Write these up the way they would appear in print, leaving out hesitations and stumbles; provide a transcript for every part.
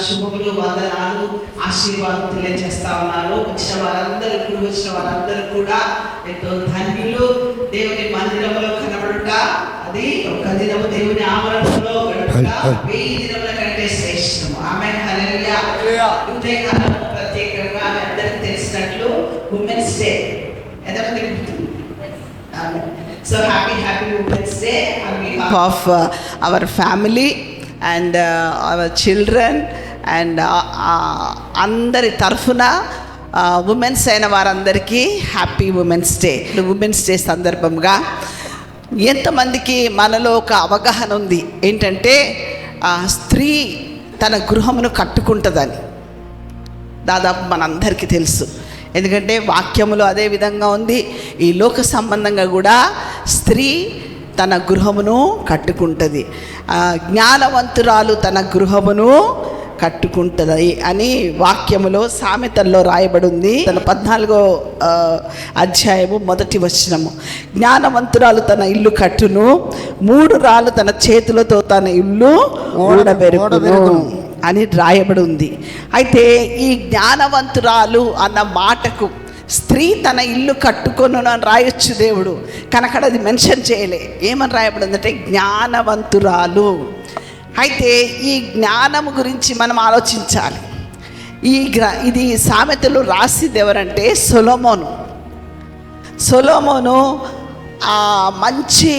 శుభములు, వందనాలు, ఆశీర్వాదం తెలియజేస్తా ఉన్నారు. వచ్చిన వారందరూ, ఇప్పుడు వచ్చిన వారందరూ కూడా ఎంతో ధన్యులు. దేవుని మందిరంలో కనబడుట అది ఒక దినము దేవుని ఆవరణలో గడుపుట 1000 దినముల కంటే శ్రేష్టము. ఆమేన్, హల్లెలూయా. ఉదయకాలం ప్రత్యేకంగా అందరికీ తెలిసినట్లు ఉమెన్స్ డే. ఎంతమంది గుర్తుంది? So happy Women's Day on behalf of our family and our children and అందరి తరఫున ఉమెన్స్ అయిన వారందరికీ happy women's day. Women's day సందర్భంగా ఎంతమందికి మనలో ఒక అవగాహన ఉంది ఏంటంటే స్త్రీ తన గృహమును కట్టుకుంటుందని. దాదాపు మనందరికీ తెలుసు, ఎందుకంటే వాక్యములో అదే విధంగా ఉంది. ఈ లోక సంబంధంగా కూడా స్త్రీ తన గృహమును కట్టుకుంటుంది. జ్ఞానవంతురాలు తన గృహమును కట్టుకుంటుంది అని వాక్యములో సామెతల్లో రాయబడి ఉంది. తన 14వ అధ్యాయము 1వ వచనము, జ్ఞానవంతురాలు తన ఇల్లు కట్టును, 3 రాళ్ళు తన చేతులతో తన ఇల్లు ఊడబెరుకును అని రాయబడి ఉంది. అయితే ఈ జ్ఞానవంతురాలు అన్న మాటకు స్త్రీ తన ఇల్లు కట్టుకొను అని రాయొచ్చు దేవుడు, కనుక అది మెన్షన్ చేయలే. ఏమని రాయబడి ఉందంటే జ్ఞానవంతురాలు. అయితే ఈ జ్ఞానము గురించి మనం ఆలోచించాలి. ఇది సామెతలు రాసింది ఎవరంటే సొలొమోను మంచి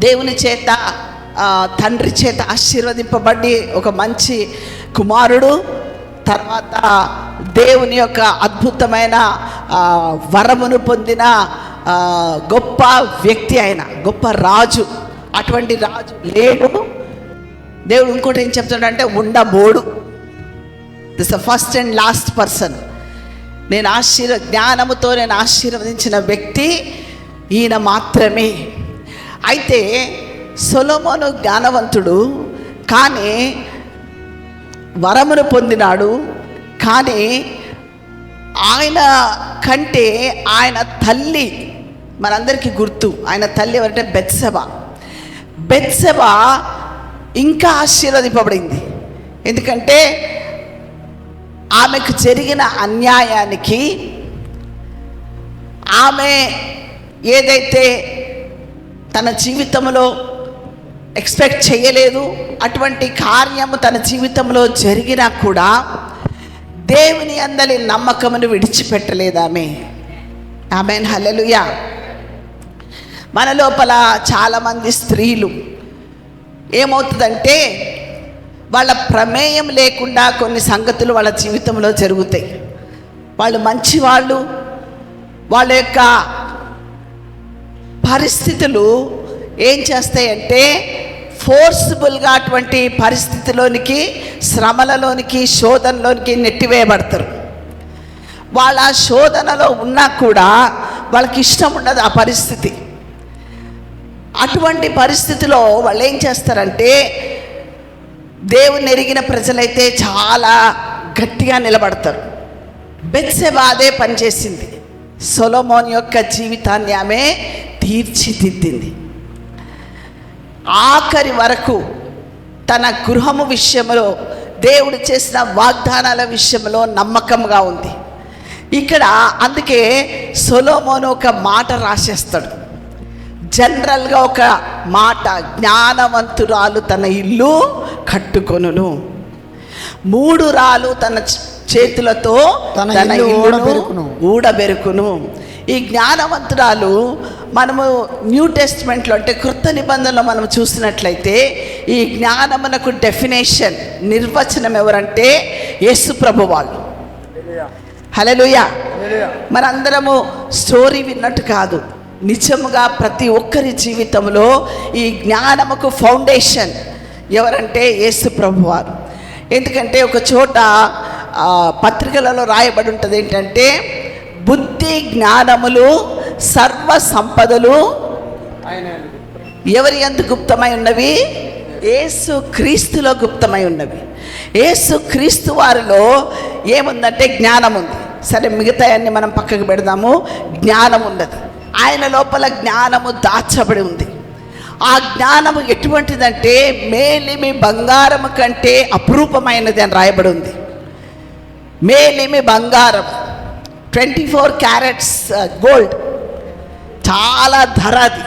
దేవుని చేత తండ్రి చేత ఆశీర్వదింపబడి ఒక మంచి కుమారుడు, తర్వాత దేవుని యొక్క అద్భుతమైన వరమును పొందిన గొప్ప వ్యక్తి, ఆయన గొప్ప రాజు. అటువంటి రాజు లేడు. దేవుడు ఇంకోటి ఏం చెప్తాడంటే ఉండబోడు. This the first and last person. జ్ఞానముతో నేను ఆశీర్వదించిన వ్యక్తి ఈయన మాత్రమే. అయితే సొలొమోను జ్ఞానవంతుడు, కానీ వరమును పొందినాడు. కానీ ఆయన కంటే ఆయన తల్లి మనందరికీ గుర్తు. ఆయన తల్లి ఎవరంటే బెత్సెబ ఇంకా ఆశీర్వదింపబడింది. ఎందుకంటే ఆమెకు జరిగిన అన్యాయానికి, ఆమె ఏదైతే తన జీవితంలో ఎక్స్పెక్ట్ చేయలేదు అటువంటి కార్యము తన జీవితంలో జరిగినా కూడా దేవుని అందరి నమ్మకమును విడిచిపెట్టలేదు ఆమె. ఆమేన్, హల్లెలూయా. మన లోపల చాలామంది స్త్రీలు ఏమవుతుందంటే వాళ్ళ ప్రమేయం లేకుండా కొన్ని సంగతులు వాళ్ళ జీవితంలో జరుగుతాయి. వాళ్ళు మంచివాళ్ళు, వాళ్ళ యొక్క పరిస్థితులు ఏం చేస్తాయంటే ఫోర్స్బుల్గా అటువంటి పరిస్థితిలోనికి, శ్రమలలోనికి, శోధనలోనికి నెట్టివేయబడతారు. వాళ్ళ శోధనలో ఉన్నా కూడా వాళ్ళకి ఇష్టం ఉండదు ఆ పరిస్థితి. అటువంటి పరిస్థితిలో వాళ్ళు ఏం చేస్తారంటే, దేవుని ఎరిగిన ప్రజలైతే చాలా గట్టిగా నిలబడతారు. బెత్సెబ అదే పనిచేసింది. సొలొమోను యొక్క జీవితాన్ని ఆమె తీర్చిదిద్దింది. ఆఖరి వరకు తన గృహము విషయంలో, దేవుడు చేసిన వాగ్దానాల విషయంలో నమ్మకంగా ఉంది. ఇక్కడ అందుకే సొలొమోను ఒక మాట రాసేస్తాడు. జనరల్గా ఒక మాట, జ్ఞానవంతురాలు తన ఇల్లు కట్టుకొనును, 3 రాళ్ళు తన చేతులతో తన ఇల్లు ఊడబెరుకును. ఈ జ్ఞానవంతురాలు మనము న్యూ టెస్ట్మెంట్లో అంటే కృత నిబంధనలో మనం చూసినట్లయితే ఈ జ్ఞానమునకు డెఫినేషన్, నిర్వచనం ఎవరంటే యేసు ప్రభు వాళ్ళు. హల్లెలూయా. మనందరము స్టోరీ విన్నట్టు కాదు, నిజముగా ప్రతి ఒక్కరి జీవితంలో ఈ జ్ఞానముకు ఫౌండేషన్ ఎవరంటే యేసు ప్రభు వారు. ఎందుకంటే ఒక చోట పత్రికలలో రాయబడి ఉంటుంది ఏంటంటే, బుద్ధి జ్ఞానములు సర్వ సంపదలు ఎవరి యందు గుప్తమై ఉన్నవి? యేసు క్రీస్తులో గుప్తమై ఉన్నవి. యేసు క్రీస్తు వారిలో ఏముందంటే జ్ఞానం ఉంది. సరే, మిగతా అన్ని మనం పక్కకు పెడదాము. జ్ఞానం ఉన్నది, ఆయన లోపల జ్ఞానము దాచబడి ఉంది. ఆ జ్ఞానము ఎటువంటిదంటే మేలిమి బంగారము కంటే అపురూపమైనది అని రాయబడి ఉంది. మేలిమి బంగారం 24 క్యారెట్స్ గోల్డ్, చాలా ధర, అది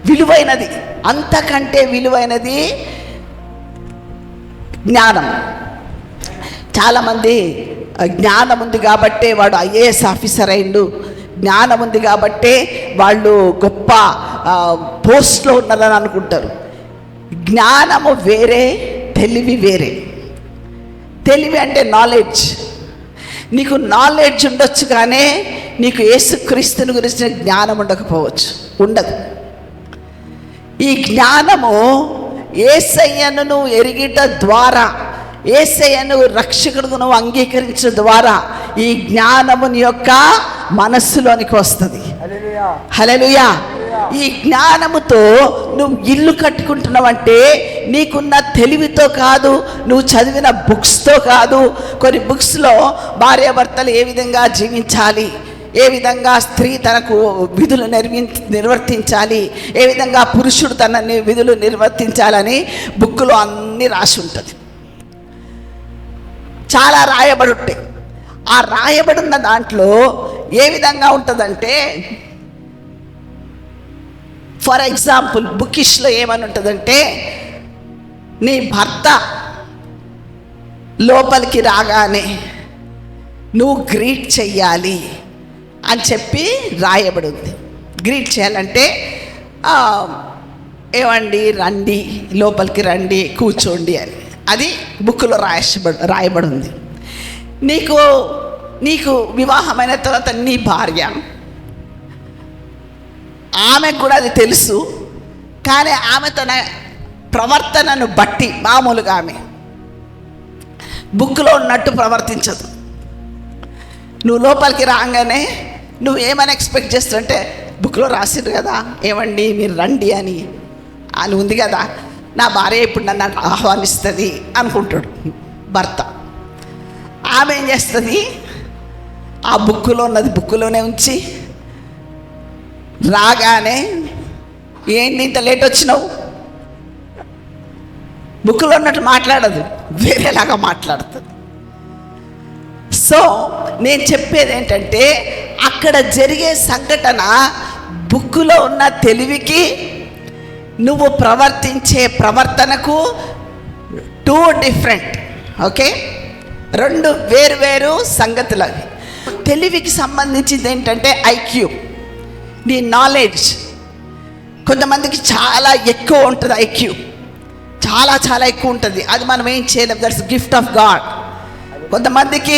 విలువైనది. అంతకంటే విలువైనది జ్ఞానం. చాలామంది జ్ఞానం ఉంది కాబట్టే వాడు ఐఏఎస్ ఆఫీసర్ అయిండు, జ్ఞానం ఉంది కాబట్టే వాళ్ళు గొప్ప పోస్ట్లో ఉన్నారని అనుకుంటారు. జ్ఞానము వేరే, తెలివి వేరే. తెలివి అంటే నాలెడ్జ్. నీకు నాలెడ్జ్ ఉండొచ్చు కానీ నీకు యేసుక్రీస్తుని గురించిన జ్ఞానం ఉండకపోవచ్చు, ఉండదు. ఈ జ్ఞానము యేసయ్యను నువ్వు ఎరిగిట ద్వారా, యేసయ్యను రక్షకుడుగా నువ్వు అంగీకరించడం ద్వారా ఈ జ్ఞానము నీ యొక్క మనస్సులోనికి వస్తుంది. హల్లెలూయా. ఈ జ్ఞానముతో నువ్వు ఇల్లు కట్టుకుంటున్నావంటే నీకున్న తెలివితో కాదు, నువ్వు చదివిన బుక్స్తో కాదు. కొన్ని బుక్స్లో భార్యాభర్తలు ఏ విధంగా జీవించాలి, ఏ విధంగా స్త్రీ తనకు విధులు నిర్వర్తించాలి, ఏ విధంగా పురుషుడు తన విధులు నిర్వర్తించాలని బుక్లో అన్నీ రాసి ఉంటుంది. చాలా రాయబడి ఉంటాయి. ఆ రాయబడిన దాంట్లో ఏ విధంగా ఉంటుందంటే, ఫర్ ఎగ్జాంపుల్ బుకిష్లో ఏమని ఉంటుందంటే, నీ భర్త లోపలికి రాగానే నువ్వు గ్రీట్ చెయ్యాలి అని చెప్పి రాయబడి ఉంది. గ్రీట్ చేయాలంటే ఏమండి, రండి, లోపలికి రండి, కూర్చోండి అని, అది బుక్లో రాయబడి ఉంది. నీకు వివాహమైన తర్వాత నీ భార్య, ఆమెకు కూడా అది తెలుసు, కానీ ఆమె తన ప్రవర్తనను బట్టి మామూలుగా ఆమె బుక్లో ఉన్నట్టు ప్రవర్తించదు. నువ్వు లోపలికి రాగానే నువ్వు ఏమని ఎక్స్పెక్ట్ చేస్తుంటే, బుక్లో రాసిండు కదా ఏమండి మీరు రండి అని ఉంది కదా, నా భార్య ఇప్పుడు నన్ను ఆహ్వానిస్తుంది అనుకుంటాడు భర్త. ఆమె ఏం చేస్తుంది, ఆ బుక్లో ఉన్నది బుక్లోనే ఉంచి రాగానే, ఏంటి ఇంత లేట్ వచ్చినావు, బుక్లో ఉన్నట్టు మాట్లాడదు, వేరేలాగా మాట్లాడుతుంది. సో నేను చెప్పేది ఏంటంటే, అక్కడ జరిగే సంఘటన బుక్కులో ఉన్న తెలివికి నువ్వు ప్రవర్తించే ప్రవర్తనకు 2 డిఫరెంట్. ఓకే, 2 వేరు సంగతులు అవి. తెలివికి సంబంధించింది ఏంటంటే ఐక్యూ, నీ నాలెడ్జ్. కొంతమందికి చాలా ఎక్కువ ఉంటుంది ఐక్యూ, చాలా ఎక్కువ ఉంటుంది. అది మనం ఏం చేయలేం, దట్స్ గిఫ్ట్ ఆఫ్ గాడ్. కొంతమందికి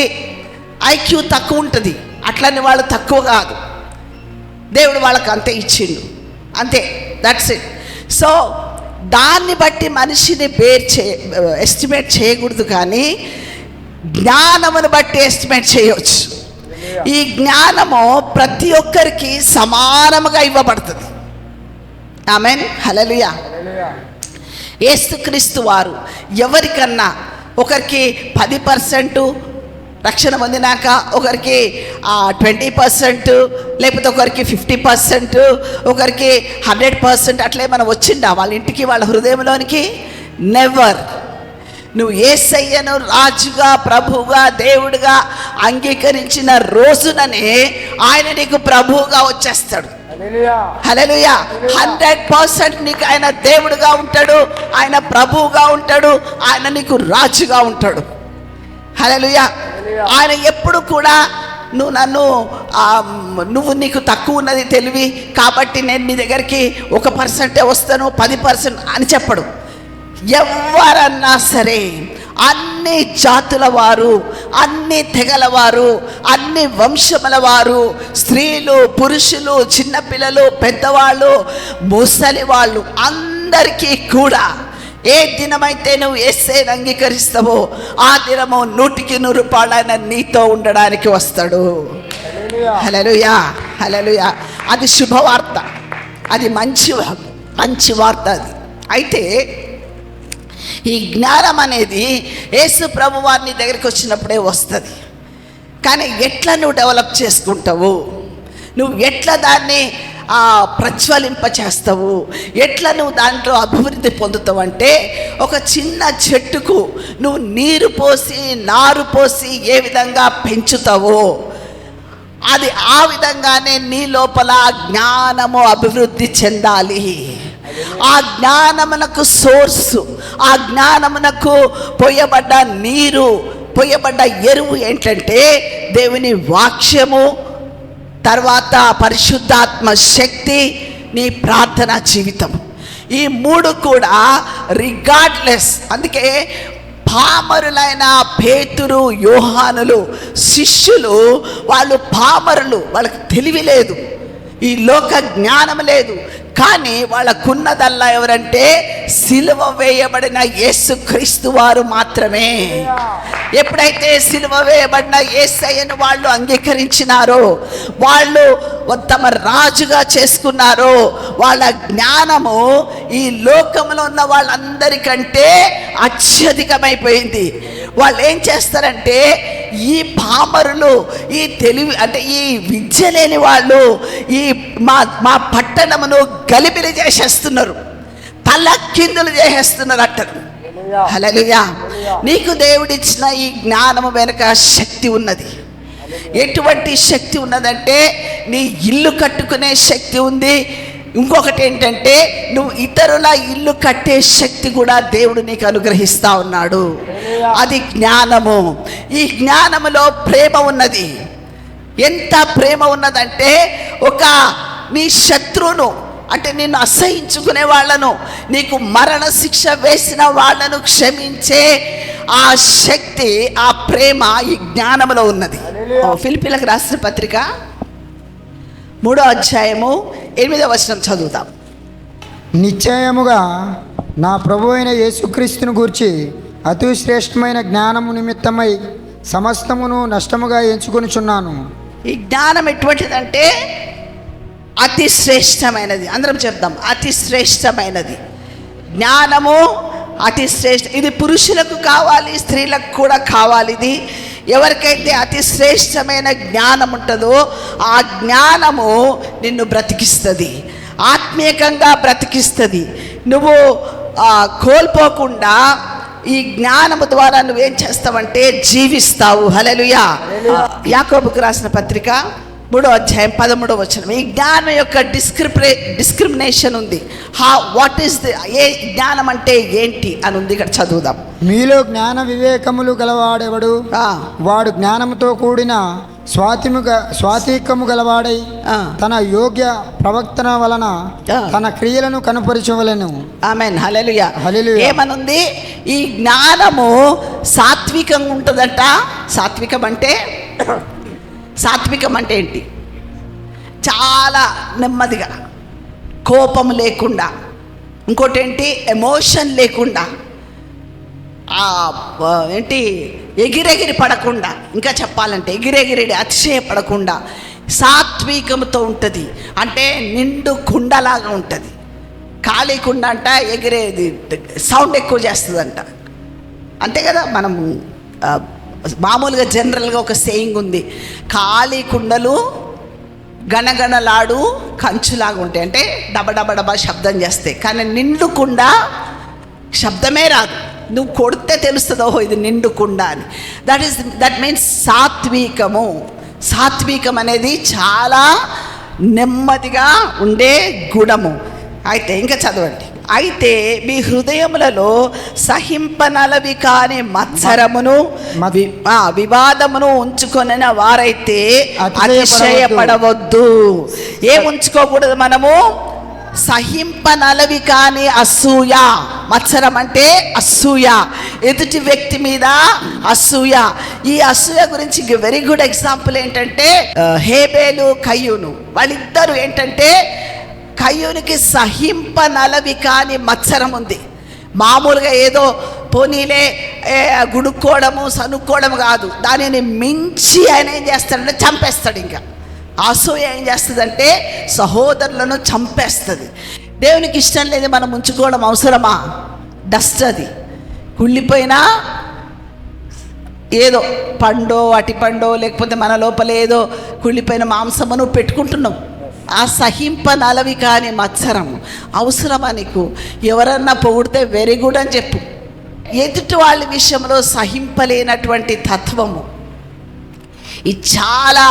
ఐక్యూ తక్కువ ఉంటుంది, అట్లని వాళ్ళు తక్కువ కాదు, దేవుడు వాళ్ళకి అంతే ఇచ్చిండు, అంతే, దట్స్ ఇట్. సో దాన్ని బట్టి మనిషిని ఎస్టిమేట్ చేయకూడదు, కానీ జ్ఞానమును బట్టి ఎస్టిమేట్ చేయవచ్చు. ఈ జ్ఞానము ప్రతి ఒక్కరికి సమానముగా ఇవ్వబడుతుంది. ఆమేన్, హల్లెలూయా. యేసుక్రీస్తు వారు ఎవరికన్నా, ఒకరికి 10% రక్షణ పొందినాక, ఒకరికి 20%, లేకపోతే ఒకరికి 50%, ఒకరికి 100%, అట్లే మనం వచ్చిండా వాళ్ళ ఇంటికి, వాళ్ళ హృదయంలోనికి? నెవర్. నువ్వు యేసయ్యను రాజుగా, ప్రభువుగా, దేవుడిగా అంగీకరించిన రోజుననే ఆయన నీకు ప్రభువుగా వచ్చేస్తాడు. హల్లెలూయా. 100% నీకు ఆయన దేవుడుగా ఉంటాడు, ఆయన ప్రభువుగా ఉంటాడు, ఆయన నీకు రాజుగా ఉంటాడు. హల్లెలూయా. ఆయన ఎప్పుడు కూడా నువ్వు నీకు తక్కువ ఉన్నది తెలివి కాబట్టి నేను నీ దగ్గరికి 1% వస్తాను, 10% అని చెప్పడు. ఎవరన్నా సరే, అన్ని జాతుల వారు, అన్ని తెగల వారు, అన్ని వంశముల వారు, స్త్రీలు, పురుషులు, చిన్నపిల్లలు, పెద్దవాళ్ళు, ముసలి వాళ్ళు, అందరికీ కూడా ఏ దినమైతే నువ్వు యేసయ్యను అంగీకరిస్తావో ఆ దినము 100% ఆయన నీతో ఉండడానికి వస్తాడు. హల్లెలూయా, హల్లెలూయా. అది శుభవార్త, అది మంచి వార్త. అది అయితే ఈ జ్ఞానం అనేది యేసు ప్రభు వారిని దగ్గరికి వచ్చినప్పుడే వస్తుంది. కానీ ఎట్లా నువ్వు డెవలప్ చేసుకుంటావు, నువ్వు ఎట్లా దాన్ని ప్రజ్వలింప చేస్తావు. ఎట్లా నువ్వు దాంట్లో అభివృద్ధి పొందుతావు అంటే, ఒక చిన్న చెట్టుకు నువ్వు నీరు పోసి నారు పోసి ఏ విధంగా పెంచుతావో అది ఆ విధంగానే నీ లోపల జ్ఞానము అభివృద్ధి చెందాలి. ఆ జ్ఞానమునకు సోర్సు, ఆ జ్ఞానమునకు పోయబడ్డ నీరు, పోయబడ్డ ఎరువు ఏంటంటే దేవుని వాక్యము, తర్వాత పరిశుద్ధాత్మ శక్తి, నీ ప్రార్థనా జీవితం. ఈ మూడు కూడా రిగార్డ్లెస్. అందుకే పామరులైన పేతురు, యోహానులు శిష్యులు, వాళ్ళు పామరులు, వాళ్ళకి తెలివి లేదు, ఈ లోక జ్ఞానం లేదు. కానీ వాళ్ళకున్నదల్లా ఎవరంటే సిలువ వేయబడిన యేసుక్రీస్తు వారు మాత్రమే. ఎప్పుడైతే సిలువ వేయబడిన యేసయ్యను వాళ్ళు అంగీకరించినారో, వాళ్ళు తమ రాజుగా చేసుకున్నారో, వాళ్ళ జ్ఞానము ఈ లోకంలో ఉన్న వాళ్ళందరికంటే అత్యధికమైపోయింది. వాళ్ళు ఏం చేస్తారంటే, ఈ పామరులు, ఈ తెలివి అంటే ఈ విద్య లేని వాళ్ళు ఈ మా పట్టణమును గలిబిలి చేసేస్తున్నారు, తలకిందులు చేసేస్తున్నారు అంటారు. హల్లెలూయా. నీకు దేవుడిచ్చిన ఈ జ్ఞానము వెనుక శక్తి ఉన్నది. ఎటువంటి శక్తి ఉన్నదంటే, నీ ఇల్లు కట్టుకునే శక్తి ఉంది. ఇంకొకటి ఏంటంటే, నువ్వు ఇతరుల ఇల్లు కట్టే శక్తి కూడా దేవుడు నీకు అనుగ్రహిస్తా ఉన్నాడు. అది జ్ఞానము. ఈ జ్ఞానములో ప్రేమ ఉన్నది. ఎంత ప్రేమ ఉన్నదంటే, ఒక నీ శత్రువును అంటే నిన్ను అసహించుకునే వాళ్ళను, నీకు మరణ శిక్ష వేసిన వాళ్ళను క్షమించే ఆ శక్తి, ఆ ప్రేమ ఈ జ్ఞానములో ఉన్నది. ఫిలిప్పీలకు రాసిన పత్రిక 3వ అధ్యాయము 8వ వచనం చదువుతాం. నిశ్చయముగా నా ప్రభు అయిన యేసుక్రీస్తుని గూర్చి అతి శ్రేష్టమైన జ్ఞానము నిమిత్తమై సమస్తమును నష్టముగా ఎంచుకొనుచున్నాను. ఈ జ్ఞానం ఎటువంటిదంటే అతి శ్రేష్టమైనది. అందరం చెప్దాం, అతి శ్రేష్టమైనది జ్ఞానము. అతి శ్రేష్ట. ఇది పురుషులకు కావాలి, స్త్రీలకు కూడా కావాలి. ఇది ఎవరికైతే అతి శ్రేష్టమైన జ్ఞానం ఉంటుందో ఆ జ్ఞానము నిన్ను బ్రతికిస్తుంది, ఆత్మీయంగా బ్రతికిస్తుంది. నువ్వు కోల్పోకుండా ఈ జ్ఞానము ద్వారా నువ్వేం చేస్తావంటే జీవిస్తావు. హల్లెలూయా. యాకోబుకు రాసిన పత్రిక 3వ అధ్యాయం 13వ వచనం. ఈ జ్ఞానం యొక్క డిస్క్రిమినేషన్ ఉంది. వాట్ ఈస్ ఏ జ్ఞానం అంటే ఏంటి అని ఉంది, ఇక్కడ చదువుదాం. మీలో జ్ఞాన వివేకములు గలవాడెవడు? వాడు జ్ఞానముతో కూడిన స్వాతికము గలవాడై తన యోగ్య ప్రవర్తన వలన తన క్రియలను కనపరచవలెను. ఆమేన్. హల్లెలూయా. హల్లెలూయా. ఏమనుంది? ఈ జ్ఞానము సాత్వికంగా ఉంటుందట. సాత్వికం అంటే ఏంటి? చాలా నెమ్మదిగా, కోపం లేకుండా, ఇంకోటి ఏంటి, ఎమోషన్ లేకుండా, ఏంటి, ఎగిరెగిరి పడకుండా, ఇంకా చెప్పాలంటే ఎగిరెగిరి అతిశయపడకుండా సాత్వికంతో ఉంటుంది. అంటే నిండు కుండలాగా ఉంటుంది. ఖాళీ కుండ అంట ఎగిరేది సౌండ్ ఎక్కువ చేస్తుందంట. అంతే కదా. మనం మామూలుగా జనరల్గా ఒక సేయింగ్ ఉంది, ఖాళీ కుండలు గణగణలాడు కంచులాగా ఉంటాయి. అంటే డబడబడబా శబ్దం చేస్తాయి. కానీ నిండు కుండ శబ్దమే రాదు. నువ్వు కొడితే తెలుస్తుందో ఇది నిండు కుండ అని. దట్ మీన్స్ సాత్వికము. సాత్వికం అనేది చాలా నెమ్మదిగా ఉండే గుణము. అయితే ఇంకా చదవండి. అయితే మీ హృదయములలో సహింపనలవి కాని మత్సరమును వివాదమును ఉంచుకొనిన వారైతే అతిశయపడవద్దు. ఏం ఉంచుకోకూడదు మనము? సహింపనలవి కాని అసూయ. మత్సరం అంటే అసూయ, ఎదుటి వ్యక్తి మీద అసూయ. ఈ అసూయ గురించి వెరీ గుడ్ ఎగ్జాంపుల్ ఏంటంటే హేబేలు, కయ్యూను. వాళ్ళిద్దరూ ఏంటంటే, కయ్యూనికి సహింపనలవి కాని మత్సరం ఉంది. మామూలుగా ఏదో పోనీలే గుడుక్కోవడము సనుక్కోవడం కాదు, దానిని మించి ఆయన ఏం చేస్తాడంటే చంపేస్తాడు. ఇంకా అసూయ ఏం చేస్తుందంటే సహోదరులను చంపేస్తుంది. దేవునికి ఇష్టం లేదు మనం ఉంచుకోవడం అవసరమా? డస్ట్ అది. కుళ్ళిపోయినా ఏదో పండో అటి పండో లేకపోతే మన లోపల ఏదో కుళ్ళిపోయిన మాంసమును పెట్టుకుంటున్నాం. ఆ సహింపనలవి కాని మత్సరము అవసరమా నీకు? ఎవరన్నా పొగిడితే వెరీ గుడ్ అని చెప్పు. ఎదుటి వాళ్ళ విషయంలో సహింపలేనటువంటి తత్వము, ఇది చాలా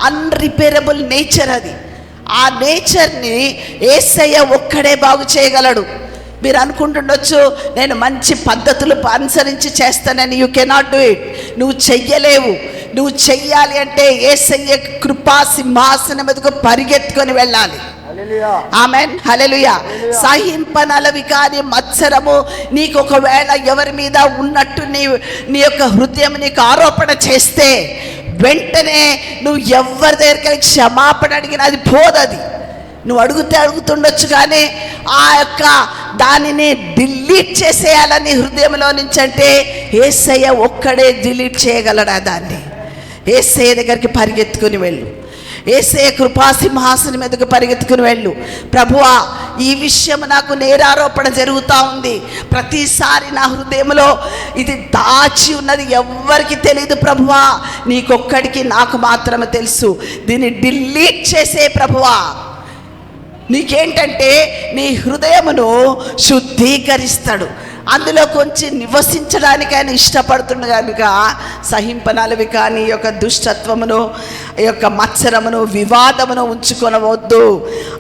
అన్రిపేరబుల్ నేచర్. అది ఆ నేచర్ని యేసయ్య ఒక్కడే బాగు చేయగలడు. మీరు అనుకుంటుండొచ్చు, నేను మంచి పద్ధతులు అనుసరించి చేస్తానని. You cannot do it. నువ్వు చెయ్యలేవు. నువ్వు చెయ్యాలి అంటే యేసయ్య కృపా సింహాసనం మీదకు పరిగెత్తుకొని వెళ్ళాలి. ఆమెన్, హల్లెలూయా. సహింపనలవి కాని మత్సరము నీకు ఒకవేళ ఎవరి మీద ఉన్నట్టు నీ యొక్క హృదయం నీకు ఆరోపణ చేస్తే వెంటనే నువ్వు ఎవరి దగ్గరికి క్షమాపణ అడిగినా అది పోదది. నువ్వు అడుగుతుండొచ్చు, కానీ ఆ యొక్క దానిని డిలీట్ చేసేయాలని హృదయంలో నుంచి అంటే యేసయ్య ఒక్కడే డిలీట్ చేయగలడా దాన్ని? యేసయ్య దగ్గరికి పరిగెత్తుకుని వెళ్ళు. యేసయ్య కృపాసింహాసనం మీదకు పరిగెత్తుకుని వెళ్ళు. ప్రభువా, ఈ విషయం నాకు నేరారోపణ జరుగుతూ ఉంది. ప్రతిసారి నా హృదయంలో ఇది దాచి ఉన్నది, ఎవ్వరికి తెలియదు ప్రభువా, నీకొక్కడికి నాకు మాత్రమే తెలుసు. దీన్ని డిలీట్ చేసే ప్రభువా. నీకేంటంటే నీ హృదయమును శుద్ధీకరిస్తాడు. అందులో కొంచెం నివసించడానికి ఆయన ఇష్టపడుతుంది కనుక సహింపనలవి కానీ ఈ యొక్క దుష్టత్వమును, ఈ యొక్క మత్సరమును, వివాదమును ఉంచుకొనవద్దు,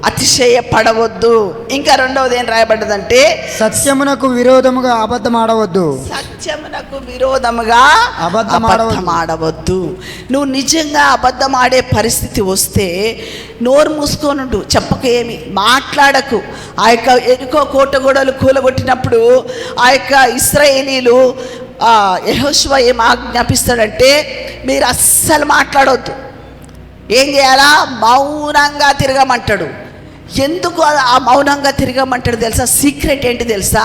అతిశయపడవద్దు. ఇంకా రెండవది ఏం రాయబడ్డదంటే సత్యమునకు విరోధముగా అబద్ధం ఆడవద్దు. సత్యమునకు విరోధముగా అబద్ధం ఆడవద్దు. నువ్వు నిజంగా అబద్ధం ఆడే పరిస్థితి వస్తే నోరు మూసుకోనుండు, చెప్పక ఏమి మాట్లాడకు. ఆ యొక్క ఎరుకో కోటగోడలు కూలగొట్టినప్పుడు ఆ యొక్క ఇశ్రాయేలీలు యెహోషువ ఏం ఆజ్ఞాపిస్తాడంటే, మీరు అస్సలు మాట్లాడవద్దు. ఏం చేయాలా? మౌనంగా తిరగమంటాడు. ఎందుకు ఆ మౌనంగా తిరగమంటాడు తెలుసా? సీక్రెట్ ఏంటి తెలుసా?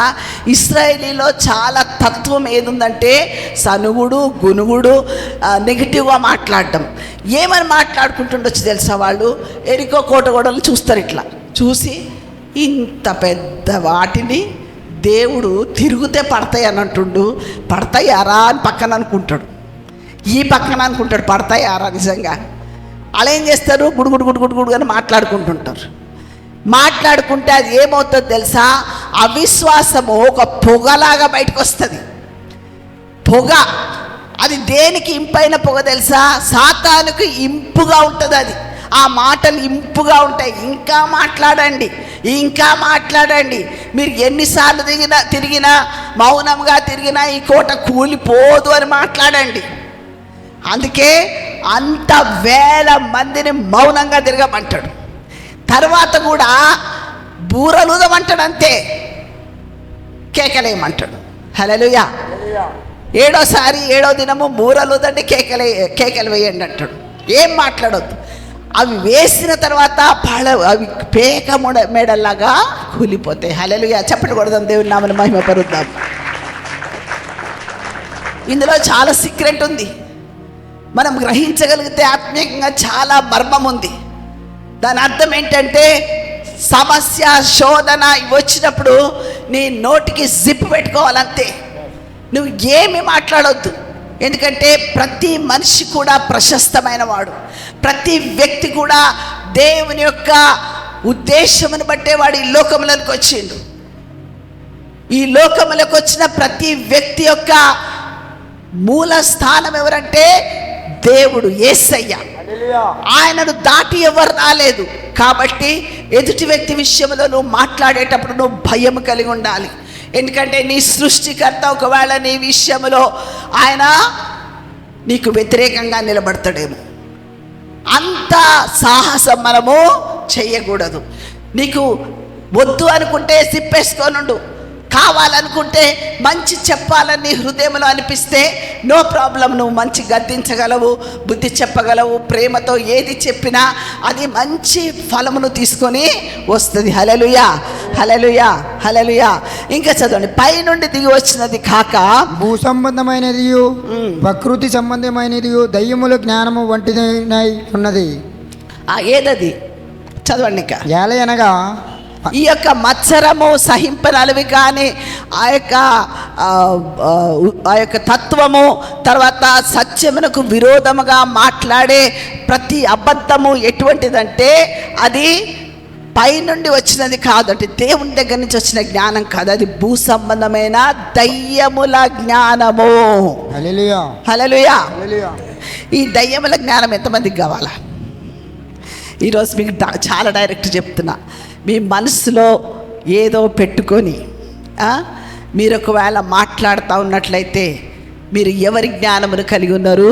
ఇశ్రాయేలీలో చాలా తత్వం ఏదుందంటే సనుగుడు, గునుగుడు, నెగిటివ్గా మాట్లాడటం. ఏమని మాట్లాడుకుంటుండొచ్చు తెలుసా? వాళ్ళు ఎరికో కోటగోడలు చూస్తారు, ఇట్లా చూసి ఇంత పెద్ద వాటిని దేవుడు తిరిగితే పడతాయి అని అంటుండు. పడతాయారా అని పక్కన అనుకుంటాడు, ఈ పక్కన అనుకుంటాడు పడతాయారా నిజంగా. అలా ఏం చేస్తారు? గుడుగుడు గుడుగుడు గుడు అని మాట్లాడుకుంటుంటారు. మాట్లాడుకుంటే అది ఏమవుతుంది తెలుసా? అవిశ్వాసము ఒక పొగలాగా బయటకు వస్తుంది. పొగ అది దేనికి ఇంపైన పొగ తెలుసా? సాతానుకు ఇంపుగా ఉంటుంది. అది ఆ మాటలు ఇంపుగా ఉంటాయి. ఇంకా మాట్లాడండి, ఇంకా మాట్లాడండి. మీరు ఎన్నిసార్లు తిరిగినా మౌనంగా తిరిగినా ఈ కోట కూలిపోదు అని మాట్లాడండి. అందుకే అంత వేల మందిని మౌనంగా తిరగమంటాడు. తర్వాత కూడా బూరలుదమంటాడు, అంతే, కేకలేయమంటాడు. హల్లెలూయా. ఏడో దినము బూరలుదండి, కేకలు వేయండి అంటాడు. ఏం మాట్లాడొద్దు. అవి వేసిన తర్వాత అవి పేక మేడల్లాగా కూలిపోతాయి. హల్లెలూయా. చప్పటి కొడదాం, దేవుని నామమున మహిమ పరుద్దాం. ఇందులో చాలా సీక్రెట్ ఉంది. మనం గ్రహించగలిగితే ఆత్మీయంగా చాలా మర్మం ఉంది. దాని అర్థం ఏంటంటే, సమస్య, శోధన వచ్చినప్పుడు నీ నోటికి జిప్ పెట్టుకోవాలంతే. నువ్వు ఏమి మాట్లాడొద్దు. ఎందుకంటే ప్రతి మనిషి కూడా ప్రశస్తమైన వాడు. ప్రతి వ్యక్తి కూడా దేవుని యొక్క ఉద్దేశమును బట్టే వాడు ఈ లోకములకు వచ్చిండు. ఈ లోకములకు వచ్చిన ప్రతి వ్యక్తి యొక్క మూల స్థానం ఎవరంటే దేవుడు, యేసయ్య. ఆయనను దాటి ఎవరు రాలేదు. కాబట్టి ఎదుటి వ్యక్తి విషయంలో నువ్వు మాట్లాడేటప్పుడు నువ్వు భయం కలిగి ఉండాలి. ఎందుకంటే నీ సృష్టికర్త ఒకవేళ నీ విషయంలో ఆయన నీకు వ్యతిరేకంగా నిలబడతాడేమో. అంత సాహసం మనము చెయ్యకూడదు. నీకు వద్దు అనుకుంటే సిప్పేసుకోనుండు. కావాలనుకుంటే మంచి చెప్పాలని హృదయంలో అనిపిస్తే నో ప్రాబ్లం, నువ్వు మంచి గద్దించగలవు, బుద్ధి చెప్పగలవు. ప్రేమతో ఏది చెప్పినా అది మంచి ఫలమును తీసుకొని వస్తుంది. హల్లెలూయా, హల్లెలూయా, హల్లెలూయా. ఇంకా చదవండి. పై నుండి దిగి వచ్చినది కాక భూ సంబంధమైనది, ప్రకృతి సంబంధమైనది, దయ్యముల జ్ఞానము వంటిది ఉన్నది. ఏదది? చదవండి. ఇంకా ఏలయనగా ఈ యొక్క మత్సరము, సహింపనలవి కానీ ఆ యొక్క తత్వము, తర్వాత సత్యమునకు విరోధముగా మాట్లాడే ప్రతి అబద్ధము ఎటువంటిదంటే అది పైనుండి వచ్చినది కాదు, అంటే దేవుని దగ్గర నుంచి వచ్చిన జ్ఞానం కాదు, అది భూ సంబంధమైన దయ్యముల జ్ఞానము. హల్లెలూయా, హల్లెలూయా. హల్లెలూయా. ఈ దయ్యముల జ్ఞానం ఎంతమందికి కావాలా? ఈరోజు మీకు చాలా డైరెక్ట్ చెప్తున్నా, మీ మనసులో ఏదో పెట్టుకొని మీరు ఒకవేళ మాట్లాడుతూ ఉన్నట్లయితే మీరు ఎవరి జ్ఞానమును కలిగి ఉన్నారు?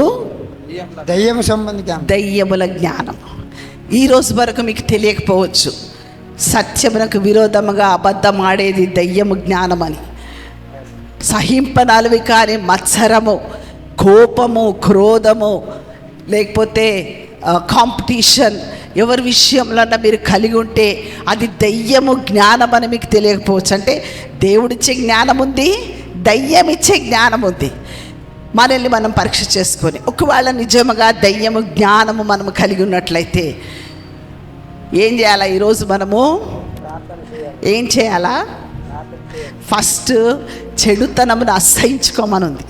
దయ్యము సంబంధించి దయ్యముల జ్ఞానం. ఈరోజు వరకు మీకు తెలియకపోవచ్చు, సత్యమునకు విరోధముగా అబద్ధం ఆడేది దయ్యము జ్ఞానమని. సహింపనలవి కానీ మత్సరము, కోపము, క్రోధము, లేకపోతే కాంపిటీషన్ ఎవరి విషయంలో మీరు కలిగి ఉంటే అది దయ్యము జ్ఞానం అని మీకు తెలియకపోవచ్చు. అంటే దేవుడిచ్చే జ్ఞానం ఉంది, దయ్యం ఇచ్చే జ్ఞానం ఉంది. మనల్ని మనం పరీక్ష చేసుకొని ఒకవేళ నిజముగా దయ్యము జ్ఞానము మనము కలిగి ఉన్నట్లయితే ఏం చేయాలా? ఈరోజు మనము ఏం చేయాలా? ఫస్ట్ చెడుతనమును అసహించుకోమనుంది.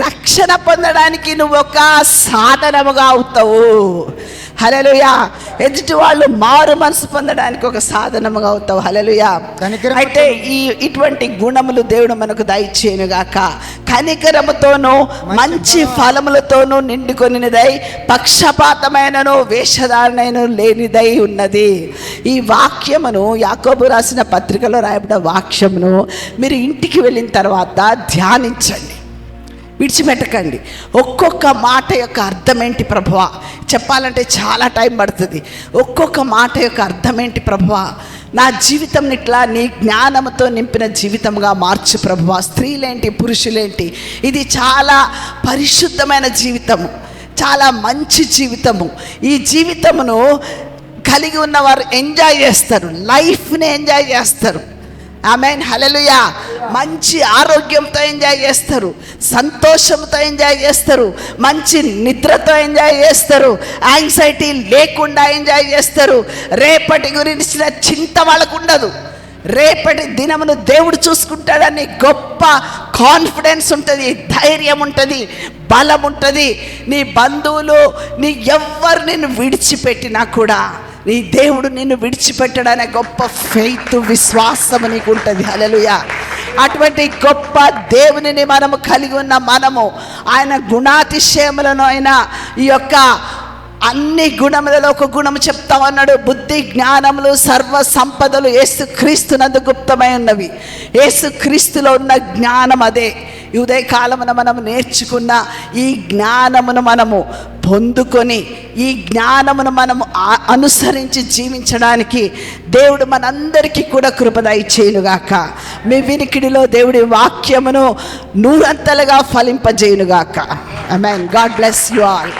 రక్షణ పొందడానికి నువ్వు ఒక సాధనముగా అవుతావు. హల్లెలూయా. ఎదుటి వాళ్ళు మారు మనసు పొందడానికి ఒక సాధనముగా అవుతావు. హల్లెలూయా. అయితే ఇటువంటి గుణములు దేవుడు మనకు దయచేయునుగాక. కనికరముతోనూ మంచి ఫలములతోనూ నిండుకొనినదై పక్షపాతమైనను వేషధారణను లేనిదై ఉన్నది. ఈ వాక్యమును యాకోబు రాసిన పత్రికలో రాయబడిన వాక్యమును మీరు ఇంటికి వెళ్ళిన తర్వాత ధ్యానించండి, విడిచిపెట్టకండి. ఒక్కొక్క మాట యొక్క అర్థం ఏంటి ప్రభువా? చెప్పాలంటే చాలా టైం పడుతుంది. ఒక్కొక్క మాట యొక్క అర్థం ఏంటి ప్రభువా? నా జీవితం ఇట్లా నీ జ్ఞానంతో నింపిన జీవితంగా మార్చు ప్రభువా. స్త్రీలేంటి, పురుషులేంటి, ఇది చాలా పరిశుద్ధమైన జీవితము, చాలా మంచి జీవితము. ఈ జీవితమును కలిగి ఉన్నవారు ఎంజాయ్ చేస్తారు, లైఫ్ని ఎంజాయ్ చేస్తారు. ఆమేన్, హల్లెలూయా. మంచి ఆరోగ్యంతో ఎంజాయ్ చేస్తారు, సంతోషంతో ఎంజాయ్ చేస్తారు, మంచి నిద్రతో ఎంజాయ్ చేస్తారు, యాంగ్జైటీ లేకుండా ఎంజాయ్ చేస్తారు. రేపటి గురించిన చింత వాళ్ళకు ఉండదు. రేపటి దినమును దేవుడు చూసుకుంటాడని గొప్ప కాన్ఫిడెన్స్ ఉంటుంది, ధైర్యం ఉంటుంది, బలం ఉంటుంది. నీ బంధువులు నీ ఎవ్వరు నిన్ను విడిచిపెట్టినా కూడా నీ దేవుడు నిన్ను విడిచిపెట్టడనే గొప్ప ఫెయిత్, విశ్వాసం నీకు ఉంటుంది. హల్లెలూయా. అటువంటి గొప్ప దేవునిని మనము కలిగి ఉన్న మనము ఆయన గుణాతిశయములను అయినా ఈ యొక్క అన్ని గుణములలో ఒక గుణము చెప్తా ఉన్నాడు. బుద్ధి జ్ఞానములు సర్వ సంపదలు యేసుక్రీస్తునందు గుప్తమై ఉన్నవి. యేసుక్రీస్తులో ఉన్న జ్ఞానం అదే. ఈ ఉదయకాలమున మనము నేర్చుకున్న ఈ జ్ఞానమును మనము పొందుకొని ఈ జ్ఞానమును మనము అనుసరించి జీవించడానికి దేవుడు మనందరికీ కూడా కృప దయచేయునుగాక. మీ వినికిడిలో దేవుడి వాక్యమును నూరంతలుగా ఫలింపజేయునుగాక. Amen. God bless you all.